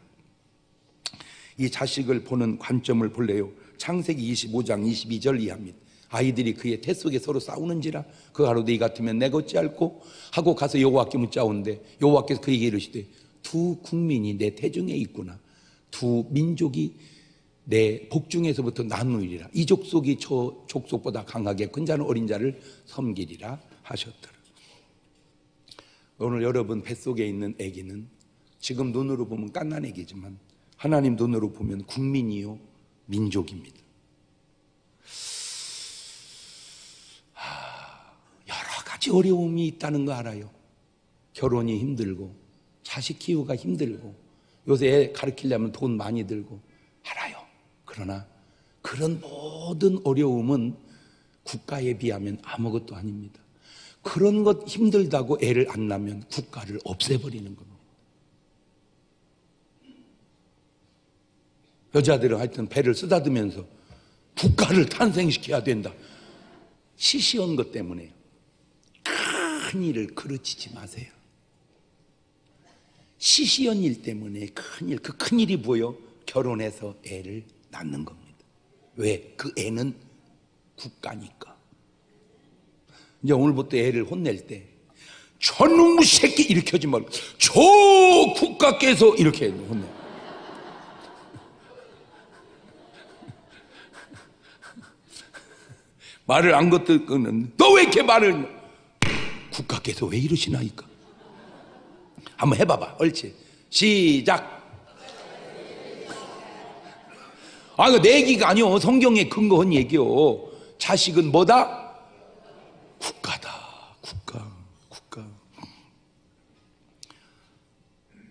이 자식을 보는 관점을 볼래요. 창세기 25장 22절 이하입니다. 아이들이 그의 태 속에 서로 싸우는지라 그 하루 네 같으면 내 어찌할꼬 하고 가서 여호와께 묻자온대 여호와께서 그에게 이르시되 두 국민이 내 태중에 있구나. 두 민족이 내 복중에서부터 나누리라. 이 족속이 저 족속보다 강하게 큰 자는 어린 자를 섬기리라 하셨더라. 오늘 여러분 뱃속에 있는 아기는 지금 눈으로 보면 갓난 아기지만 하나님 눈으로 보면 국민이요 민족입니다. 여러 가지 어려움이 있다는 거 알아요. 결혼이 힘들고 자식 키우기가 힘들고 요새 애 가르치려면 돈 많이 들고 알아요. 그러나 그런 모든 어려움은 국가에 비하면 아무것도 아닙니다. 그런 것 힘들다고 애를 안 낳으면 국가를 없애버리는 겁니다. 여자들은 하여튼 배를 쓰다듬으면서 국가를 탄생시켜야 된다. 시시한 것 때문에 큰 일을 그르치지 마세요. 시시한 일 때문에 큰일, 그 큰일이 뭐요? 결혼해서 애를 낳는 겁니다. 왜? 그 애는 국가니까. 이제 오늘부터 애를 혼낼 때 저놈의 새끼 이렇게 하지 말고 저 국가께서 이렇게 혼내. 말을 안 걷거든. 너 왜 이렇게 말을 국가께서 왜 이러시나이까? 한번 해봐봐. 옳지. 시작. 아, 이거 내 얘기가 아니요. 성경에 근거한 얘기요. 자식은 뭐다? 국가다. 국가.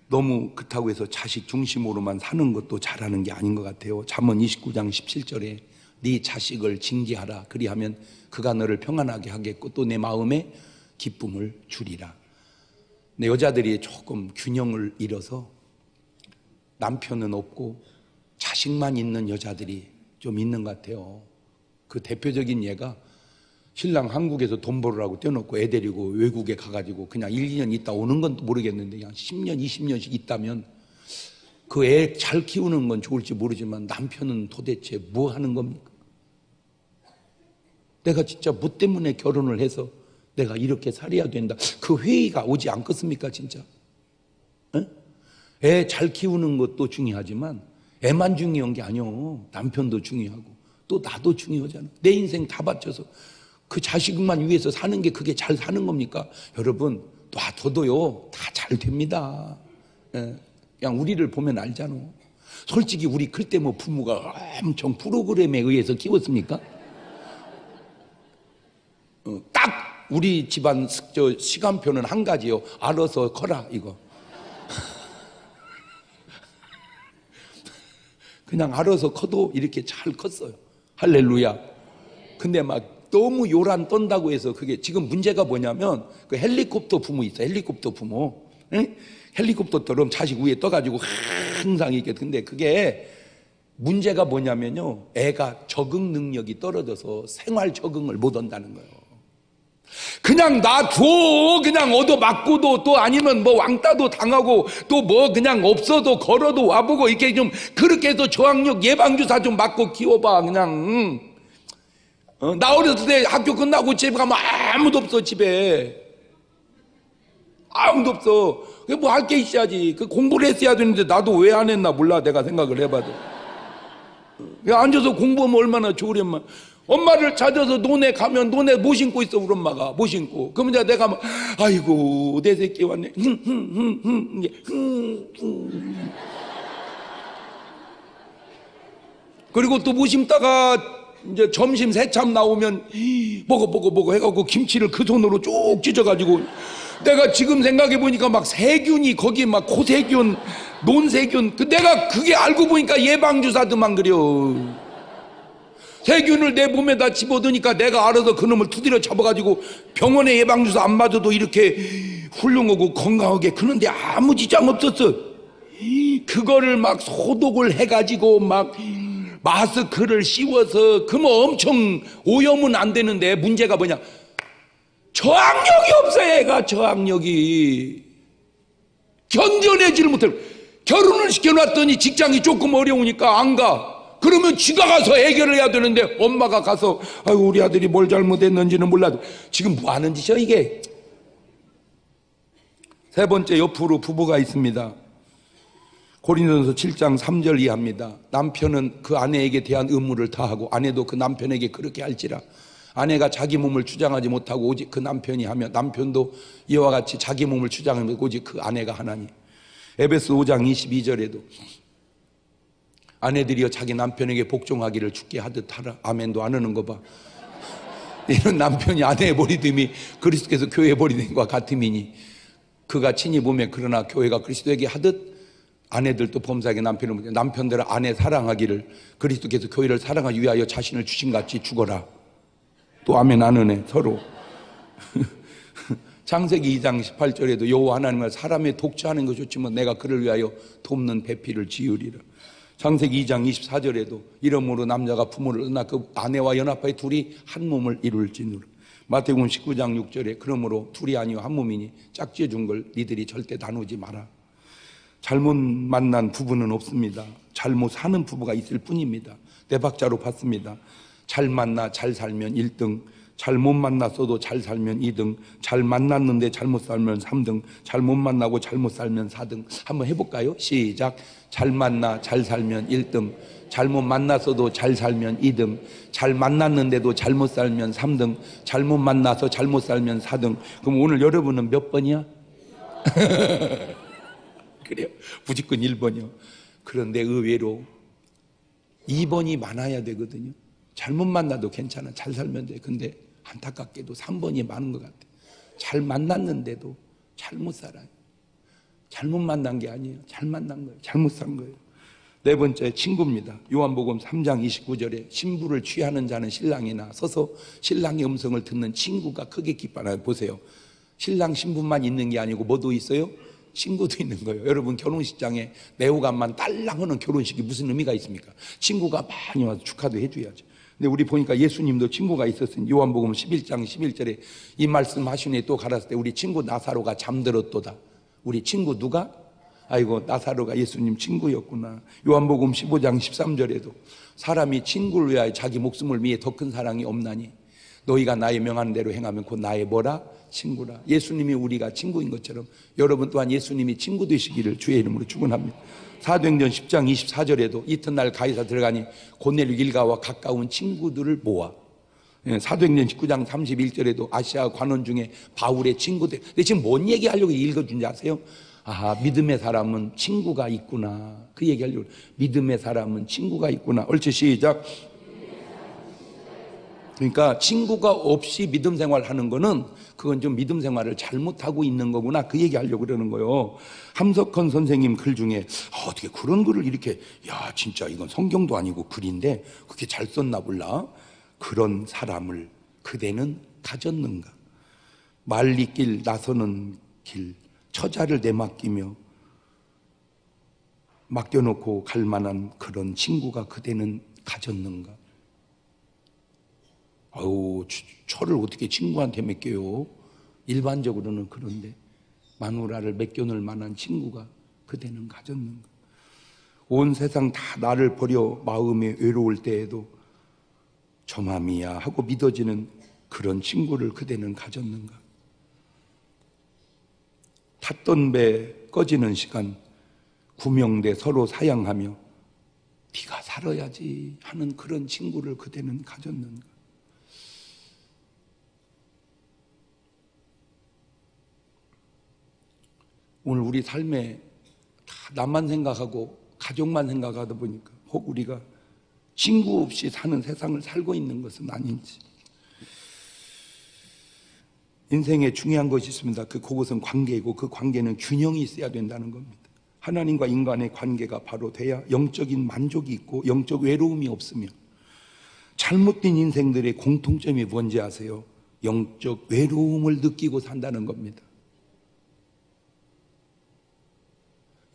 너무 그렇다고 해서 자식 중심으로만 사는 것도 잘하는 게 아닌 것 같아요. 잠언 29장 17절에 네 자식을 징계하라. 그리하면 그가 너를 평안하게 하겠고 또 내 마음에 기쁨을 주리라. 근데 여자들이 조금 균형을 잃어서 남편은 없고 자식만 있는 여자들이 좀 있는 것 같아요. 그 대표적인 예가 신랑 한국에서 돈 벌으라고 떼어놓고 애 데리고 외국에 가가지고 그냥 1, 2년 있다 오는 건 모르겠는데 그냥 10년, 20년씩 있다면 그 애 잘 키우는 건 좋을지 모르지만 남편은 도대체 뭐 하는 겁니까? 내가 진짜 뭐 때문에 결혼을 해서 내가 이렇게 살아야 된다. 그 회의가 오지 않겠습니까 진짜? 애 잘 키우는 것도 중요하지만 애만 중요한 게 아니오. 남편도 중요하고 또 나도 중요하잖아. 내 인생 다 바쳐서 그 자식만 위해서 사는 게 그게 잘 사는 겁니까? 여러분 놔둬도요 다 잘 됩니다. 그냥 우리를 보면 알잖아. 솔직히 우리 클 때 뭐 부모가 엄청 프로그램에 의해서 키웠습니까? 딱 우리 집안 시간표는 한 가지요. 알아서 커라 이거. 그냥 알아서 커도 이렇게 잘 컸어요. 할렐루야. 근데 막 너무 요란 떤다고 해서 그게 지금 문제가 뭐냐면 그 헬리콥터 부모 있어. 헬리콥터 부모. 응? 헬리콥터처럼 자식 위에 떠가지고 항상 이렇게. 근데 그게 문제가 뭐냐면요. 애가 적응 능력이 떨어져서 생활 적응을 못 한다는 거예요. 그냥 놔둬. 그냥 얻어맞고도 또 아니면 뭐 왕따도 당하고 또 뭐 그냥 없어도 걸어도 와보고 이렇게 좀 그렇게 해서 저항력 예방주사 좀 맞고 키워봐. 그냥 나 어렸을 때 학교 끝나고 집에 가면 아무도 없어 집에. 아무도 없어. 뭐 할 게 있어야지. 그 공부를 했어야 되는데 나도 왜 안 했나 몰라. 내가 생각을 해봐도. 앉아서 공부하면 얼마나 좋으련만. 엄마를 찾아서 논에 가면 논에 뭐 신고 있어 우리 엄마가 뭐 신고. 그러면 이제 내가 막 아이고 내 새끼 왔네. 그리고 또 뭐 심다가 이제 점심 새참 나오면 먹어 해갖고 김치를 그 손으로 쭉 찢어가지고 내가 지금 생각해 보니까 막 세균이 거기 막 코세균, 논세균. 내가 그게 알고 보니까 예방주사도만 그려. 세균을 내 몸에다 집어넣으니까 내가 알아서 그놈을 두드려 잡아가지고 병원에 예방주사 안 맞아도 이렇게 훌륭하고 건강하게 그런데 아무 지장 없었어. 그거를 막 소독을 해가지고 막 마스크를 씌워서 그러면 엄청 오염은 안 되는데 문제가 뭐냐? 저항력이 없어. 애가 저항력이 견뎌내지를 못해. 결혼을 시켜놨더니 직장이 조금 어려우니까 안 가. 그러면 쥐가 가서 해결을 해야 되는데 엄마가 가서 아유 우리 아들이 뭘 잘못했는지는 몰라도 지금 뭐 하는 짓이야 이게. 세 번째, 옆으로 부부가 있습니다. 고린도전서 7장 3절 이하입니다. 남편은 그 아내에게 대한 의무를 다하고 아내도 그 남편에게 그렇게 할지라. 아내가 자기 몸을 주장하지 못하고 오직 그 남편이 하며 남편도 이와 같이 자기 몸을 주장하며 오직 그 아내가 하나니. 에베소 5장 22절에도 아내들이여 자기 남편에게 복종하기를 주께 하듯 하라. 아멘도 안 하는 거 봐. 이런 남편이 아내의 버리됨이 그리스도께서 교회의 버리됨과 같음이니 그가 친히 보면 그러나 교회가 그리스도에게 하듯 아내들도 범사에게 남편들은 아내 사랑하기를 그리스도께서 교회를 사랑하기 위하여 자신을 주신같이 죽어라. 또 아멘 안 하네 서로. 창세기 2장 18절에도 여호와 하나님을 사람의 독주하는 것 좋지만 내가 그를 위하여 돕는 배필을 지으리라. 창세기 2장 24절에도 이러므로 남자가 부모를 떠나 그 아내와 연합하여 둘이 한 몸을 이룰지니라. 마태복음 19장 6절에 그러므로 둘이 아니요 한 몸이니 짝지어 준 걸 니들이 절대 나누지 마라. 잘못 만난 부부는 없습니다. 잘못 사는 부부가 있을 뿐입니다. 네 박자로 봤습니다. 잘 만나 잘 살면 1등, 잘못 만났어도 잘 살면 2등, 잘 만났는데 잘못 살면 3등, 잘못 만나고 잘못 살면 4등. 한번 해볼까요? 시작. 잘 만나 잘 살면 1등, 잘못 만났어도 잘 살면 2등, 잘 만났는데도 잘못 살면 3등, 잘못 만나서 잘못 살면 4등. 그럼 오늘 여러분은 몇 번이야? 그래요? 무조건 1번이요. 그런데 의외로 2번이 많아야 되거든요. 잘못 만나도 괜찮아. 잘 살면 돼. 근데 안타깝게도 3번이 많은 것 같아. 잘 만났는데도 잘못 살아요. 잘못 만난 게 아니에요. 잘 만난 거예요. 잘못 산 거예요. 네 번째, 친구입니다. 요한복음 3장 29절에 신부를 취하는 자는 신랑이나 서서 신랑의 음성을 듣는 친구가 크게 기뻐하나요? 보세요. 신랑 신부만 있는 게 아니고 뭐도 있어요? 친구도 있는 거예요. 여러분 결혼식장에 내후관만 딸랑 하는 결혼식이 무슨 의미가 있습니까? 친구가 많이 와서 축하도 해줘야죠. 근데 우리 보니까 예수님도 친구가 있었으니 요한복음 11장 11절에 이 말씀 하시니 또 가라사대 때 우리 친구 나사로가 잠들었도다. 우리 친구 누가? 아이고 나사로가 예수님 친구였구나. 요한복음 15장 13절에도 사람이 친구를 위하여 자기 목숨을 위해 더 큰 사랑이 없나니 너희가 나의 명하는 대로 행하면 곧 나의 뭐라? 친구라. 예수님이 우리가 친구인 것처럼 여러분 또한 예수님이 친구 되시기를 주의 이름으로 축원합니다. 사도행전 10장 24절에도 이튿날 가이사 들어가니 고넬료 일가와 가까운 친구들을 모아. 사도행전 19장 31절에도 아시아 관원 중에 바울의 친구들. 근데 지금 뭔 얘기하려고 읽어준지 아세요? 아, 믿음의 사람은 친구가 있구나. 그 얘기하려고. 믿음의 사람은 친구가 있구나. 옳지, 시작. 그러니까 친구가 없이 믿음 생활하는 거는 그건 좀 믿음 생활을 잘못하고 있는 거구나. 그 얘기하려고 그러는 거예요. 함석헌 선생님 글 중에 어떻게 그런 글을 이렇게 야 진짜 이건 성경도 아니고 글인데 그렇게 잘 썼나 몰라. 그런 사람을 그대는 가졌는가. 말리길 나서는 길 처자를 내맡기며 맡겨놓고 갈 만한 그런 친구가 그대는 가졌는가. 아우 철을 어떻게 친구한테 맡겨요. 일반적으로는 그런데 마누라를 맡겨놓을 만한 친구가 그대는 가졌는가. 온 세상 다 나를 버려 마음에 외로울 때에도 저 맘이야 하고 믿어지는 그런 친구를 그대는 가졌는가. 탔던 배 꺼지는 시간 구명대 서로 사양하며 네가 살아야지 하는 그런 친구를 그대는 가졌는가? 오늘 우리 삶에 다 나만 생각하고 가족만 생각하다 보니까 혹 우리가 친구 없이 사는 세상을 살고 있는 것은 아닌지. 인생에 중요한 것이 있습니다. 그것은 관계이고 그 관계는 균형이 있어야 된다는 겁니다. 하나님과 인간의 관계가 바로 돼야 영적인 만족이 있고 영적 외로움이 없으며, 잘못된 인생들의 공통점이 뭔지 아세요? 영적 외로움을 느끼고 산다는 겁니다.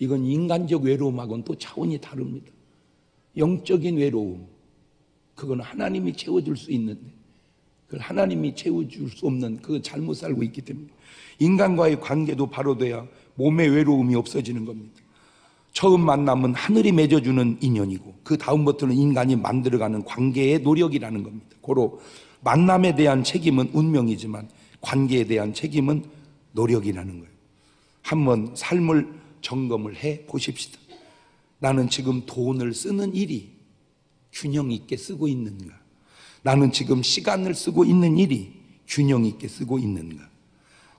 이건 인간적 외로움하고는 또 차원이 다릅니다. 영적인 외로움, 그건 하나님이 채워줄 수 있는데 그걸 하나님이 채워줄 수 없는, 그건 잘못 살고 있기 때문에. 인간과의 관계도 바로 돼야 몸의 외로움이 없어지는 겁니다. 처음 만남은 하늘이 맺어주는 인연이고 그 다음부터는 인간이 만들어가는 관계의 노력이라는 겁니다. 고로 만남에 대한 책임은 운명이지만 관계에 대한 책임은 노력이라는 거예요. 한번 삶을 점검을 해 보십시다. 나는 지금 돈을 쓰는 일이 균형 있게 쓰고 있는가? 나는 지금 시간을 쓰고 있는 일이 균형 있게 쓰고 있는가?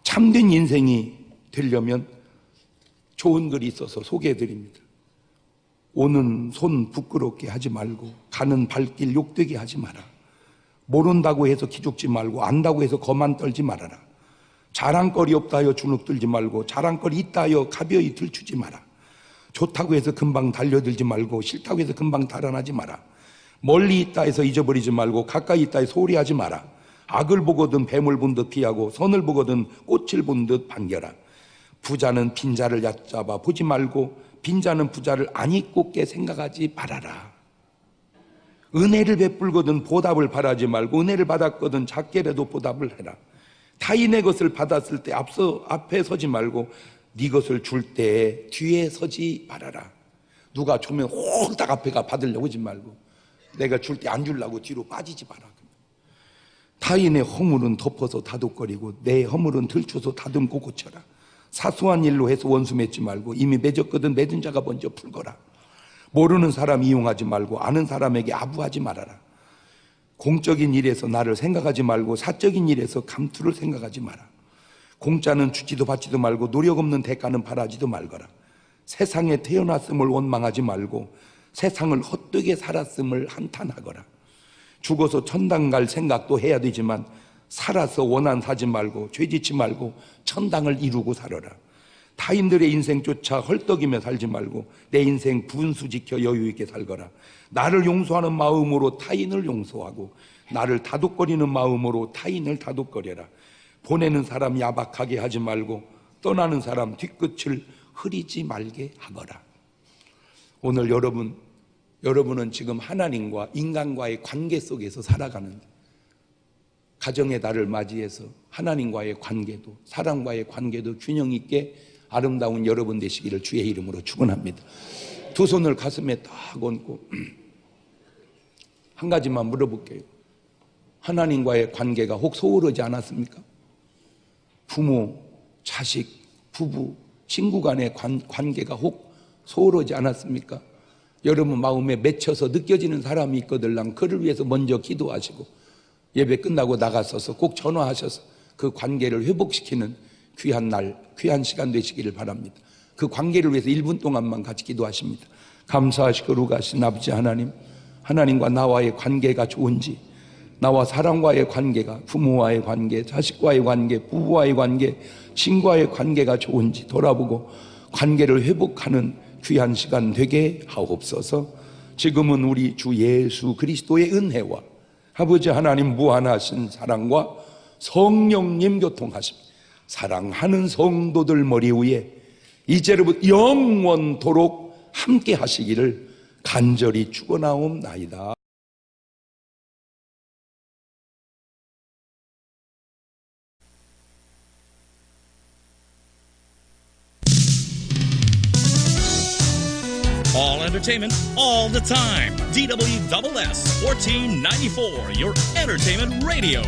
참된 인생이 되려면 좋은 글이 있어서 소개해드립니다. 오는 손 부끄럽게 하지 말고 가는 발길 욕되게 하지 마라. 모른다고 해서 기죽지 말고 안다고 해서 거만 떨지 말아라. 자랑거리 없다 하여 주눅들지 말고 자랑거리 있다 하여 가벼이 들추지 마라. 좋다고 해서 금방 달려들지 말고 싫다고 해서 금방 달아나지 마라. 멀리 있다 해서 잊어버리지 말고 가까이 있다 해서 소홀히 하지 마라. 악을 보거든 뱀을 본 듯 피하고 선을 보거든 꽃을 본 듯 반겨라. 부자는 빈자를 얕잡아 보지 말고 빈자는 부자를 아니 꼽게 생각하지 말아라. 은혜를 베풀거든 보답을 바라지 말고 은혜를 받았거든 작게라도 보답을 해라. 타인의 것을 받았을 때 앞에 서지 말고 네 것을 줄 때 뒤에 서지 말아라. 누가 주면 홀딱 앞에 가 받으려고 하지 말고 내가 줄 때 안 주려고 뒤로 빠지지 마라. 타인의 허물은 덮어서 다독거리고 내 허물은 들춰서 다듬고 고쳐라. 사소한 일로 해서 원수 맺지 말고 이미 맺었거든 맺은 자가 먼저 풀거라. 모르는 사람 이용하지 말고 아는 사람에게 아부하지 말아라. 공적인 일에서 나를 생각하지 말고 사적인 일에서 감투를 생각하지 마라. 공짜는 주지도 받지도 말고 노력 없는 대가는 바라지도 말거라. 세상에 태어났음을 원망하지 말고 세상을 헛되게 살았음을 한탄하거라. 죽어서 천당 갈 생각도 해야 되지만 살아서 원한 사지 말고 죄짓지 말고 천당을 이루고 살아라. 타인들의 인생 쫓아 헐떡이며 살지 말고 내 인생 분수 지켜 여유 있게 살거라. 나를 용서하는 마음으로 타인을 용서하고 나를 다독거리는 마음으로 타인을 다독거려라. 보내는 사람 야박하게 하지 말고 떠나는 사람 뒤끝을 흐리지 말게 하거라. 오늘 여러분은 지금 하나님과 인간과의 관계 속에서 살아가는데, 가정의 달을 맞이해서 하나님과의 관계도 사랑과의 관계도 균형 있게 아름다운 여러분 되시기를 주의 이름으로 축원합니다. 두 손을 가슴에 딱 얹고 한 가지만 물어볼게요. 하나님과의 관계가 혹 소홀하지 않았습니까? 부모, 자식, 부부, 친구 간의 관계가 혹 소홀하지 않았습니까? 여러분 마음에 맺혀서 느껴지는 사람이 있거들랑 그를 위해서 먼저 기도하시고 예배 끝나고 나가서서 꼭 전화하셔서 그 관계를 회복시키는 귀한 날, 귀한 시간 되시기를 바랍니다. 그 관계를 위해서 1분 동안만 같이 기도하십니다. 감사하시고 거룩하신 아버지 하나님, 하나님과 나와의 관계가 좋은지, 나와 사람과의 관계가, 부모와의 관계, 자식과의 관계, 부부와의 관계, 친구와의 관계가 좋은지 돌아보고 관계를 회복하는 귀한 시간 되게 하옵소서. 지금은 우리 주 예수 그리스도의 은혜와 아버지 하나님 무한하신 사랑과 성령님 교통하심, 사랑하는 성도들 머리 위에 이제로부터 영원토록 함께 하시기를 간절히 축원하옵나이다. All entertainment, all the time. DWSS 1494, your entertainment radio.